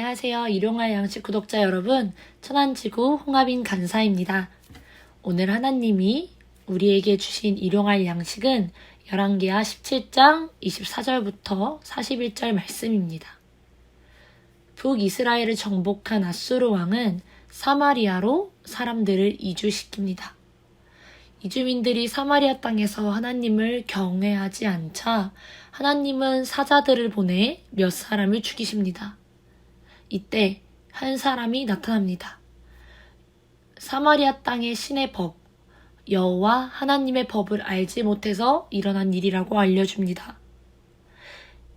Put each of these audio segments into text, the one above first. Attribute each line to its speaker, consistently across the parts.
Speaker 1: 안녕하세요. 일용할 양식 구독자 여러분, 천안지구 홍하빈 간사입니다. 오늘 하나님이 우리에게 주신 일용할 양식은 열왕기하 17장 24절부터 41절 말씀입니다. 북이스라엘을 정복한 아수르 왕은 사마리아로 사람들을 이주시킵니다. 이주민들이 사마리아 땅에서 하나님을 경외하지 않자 하나님은 사자들을 보내 몇 사람을 죽이십니다. 이때 한 사람이 나타납니다. 사마리아 땅의 신의 법, 여호와 하나님의 법을 알지 못해서 일어난 일이라고 알려줍니다.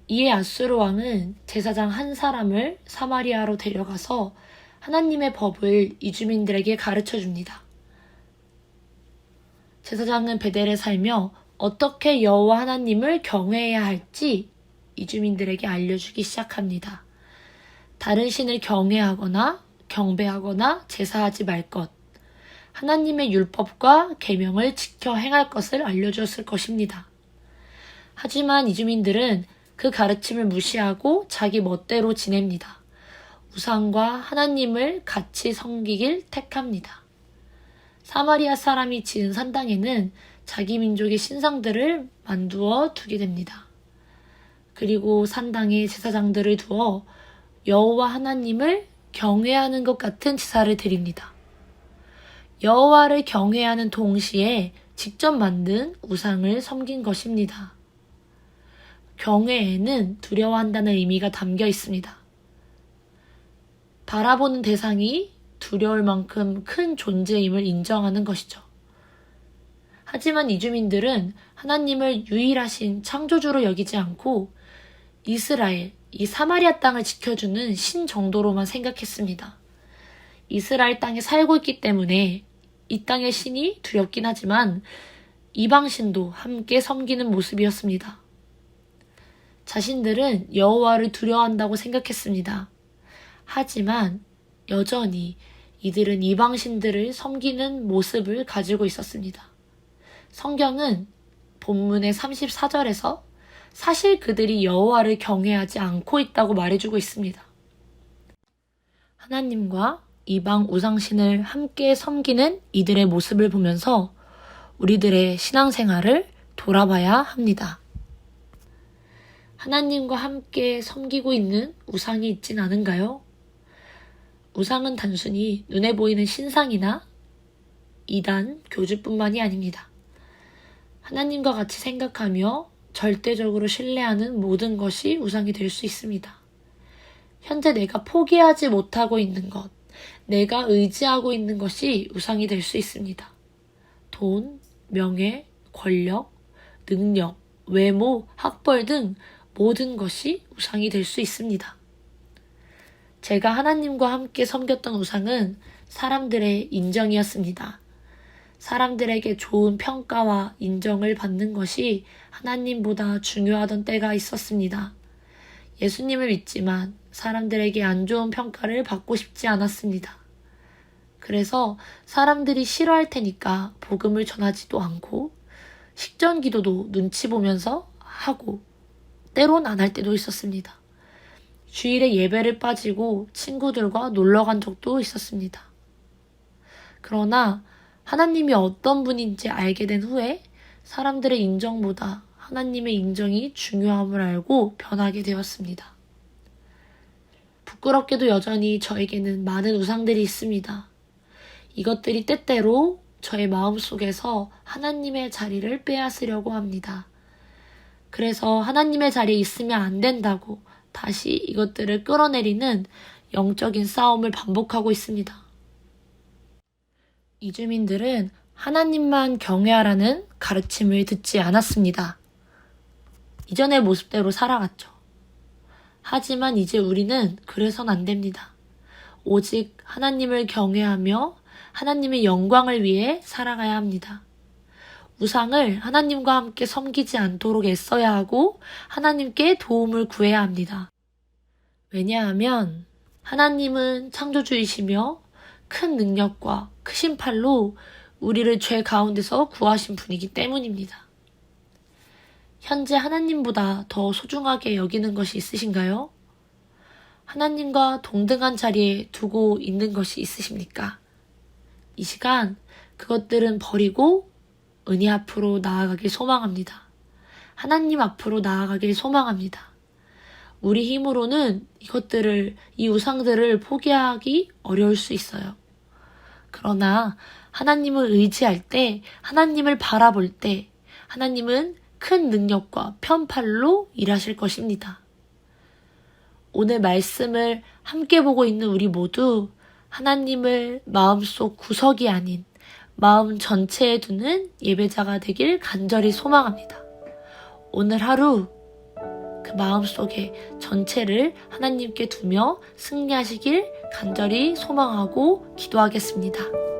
Speaker 1: 이에 아수르 왕은 제사장 한 사람을 사마리아로 데려가서 하나님의 법을 이주민들에게 가르쳐 줍니다. 제사장은 베델에 살며 어떻게 여호와 하나님을 경외해야 할지 이주민들에게 알려주기 시작합니다. 다른 신을 경외하거나 경배하거나 제사하지 말 것, 하나님의 율법과 계명을 지켜 행할 것을 알려주었을 것입니다. 하지만 이주민들은 그 가르침을 무시하고 자기 멋대로 지냅니다. 우상과 하나님을 같이 섬기길 택합니다. 사마리아 사람이 지은 산당에는 자기 민족의 신상들을 만두어 두게 됩니다. 그리고 산당에 제사장들을 두어 여호와 하나님을 경외하는 것 같은 제사를 드립니다. 여호와를 경외하는 동시에 직접 만든 우상을 섬긴 것입니다. 경외에는 두려워한다는 의미가 담겨 있습니다. 바라보는 대상이 두려울 만큼 큰 존재임을 인정하는 것이죠. 하지만 이주민들은 하나님을 유일하신 창조주로 여기지 않고 이스라엘, 이 사마리아 땅을 지켜주는 신 정도로만 생각했습니다. 이스라엘 땅에 살고 있기 때문에 이 땅의 신이 두렵긴 하지만 이방신도 함께 섬기는 모습이었습니다. 자신들은 여호와를 두려워한다고 생각했습니다. 하지만 여전히 이들은 이방신들을 섬기는 모습을 가지고 있었습니다. 성경은 본문의 34절에서 사실 그들이 여호와를 경외하지 않고 있다고 말해주고 있습니다. 하나님과 이방 우상신을 함께 섬기는 이들의 모습을 보면서 우리들의 신앙생활을 돌아봐야 합니다. 하나님과 함께 섬기고 있는 우상이 있진 않은가요? 우상은 단순히 눈에 보이는 신상이나 이단, 교주뿐만이 아닙니다. 하나님과 같이 생각하며 절대적으로 신뢰하는 모든 것이 우상이 될 수 있습니다. 현재 내가 포기하지 못하고 있는 것, 내가 의지하고 있는 것이 우상이 될 수 있습니다. 돈, 명예, 권력, 능력, 외모, 학벌 등 모든 것이 우상이 될 수 있습니다. 제가 하나님과 함께 섬겼던 우상은 사람들의 인정이었습니다. 사람들에게 좋은 평가와 인정을 받는 것이 하나님보다 중요하던 때가 있었습니다. 예수님을 믿지만 사람들에게 안 좋은 평가를 받고 싶지 않았습니다. 그래서 사람들이 싫어할 테니까 복음을 전하지도 않고 식전 기도도 눈치 보면서 하고 때론 안 할 때도 있었습니다. 주일에 예배를 빠지고 친구들과 놀러 간 적도 있었습니다. 그러나 하나님이 어떤 분인지 알게 된 후에 사람들의 인정보다 하나님의 인정이 중요함을 알고 변하게 되었습니다. 부끄럽게도 여전히 저에게는 많은 우상들이 있습니다. 이것들이 때때로 저의 마음속에서 하나님의 자리를 빼앗으려고 합니다. 그래서 하나님의 자리에 있으면 안 된다고 다시 이것들을 끌어내리는 영적인 싸움을 반복하고 있습니다. 이주민들은 하나님만 경외하라는 가르침을 듣지 않았습니다. 이전의 모습대로 살아갔죠. 하지만 이제 우리는 그래선 안 됩니다. 오직 하나님을 경외하며 하나님의 영광을 위해 살아가야 합니다. 우상을 하나님과 함께 섬기지 않도록 애써야 하고 하나님께 도움을 구해야 합니다. 왜냐하면 하나님은 창조주이시며 큰 능력과 크신 팔로 우리를 죄 가운데서 구하신 분이기 때문입니다. 현재 하나님보다 더 소중하게 여기는 것이 있으신가요? 하나님과 동등한 자리에 두고 있는 것이 있으십니까? 이 시간 그것들은 버리고 은혜 앞으로 나아가길 소망합니다. 하나님 앞으로 나아가길 소망합니다. 우리 힘으로는 이 우상들을 포기하기 어려울 수 있어요. 그러나 하나님을 의지할 때, 하나님을 바라볼 때, 하나님은 큰 능력과 편팔로 일하실 것입니다. 오늘 말씀을 함께 보고 있는 우리 모두 하나님을 마음속 구석이 아닌 마음 전체에 두는 예배자가 되길 간절히 소망합니다. 오늘 하루 그 마음속에 전체를 하나님께 두며 승리하시길 간절히 소망하고 기도하겠습니다.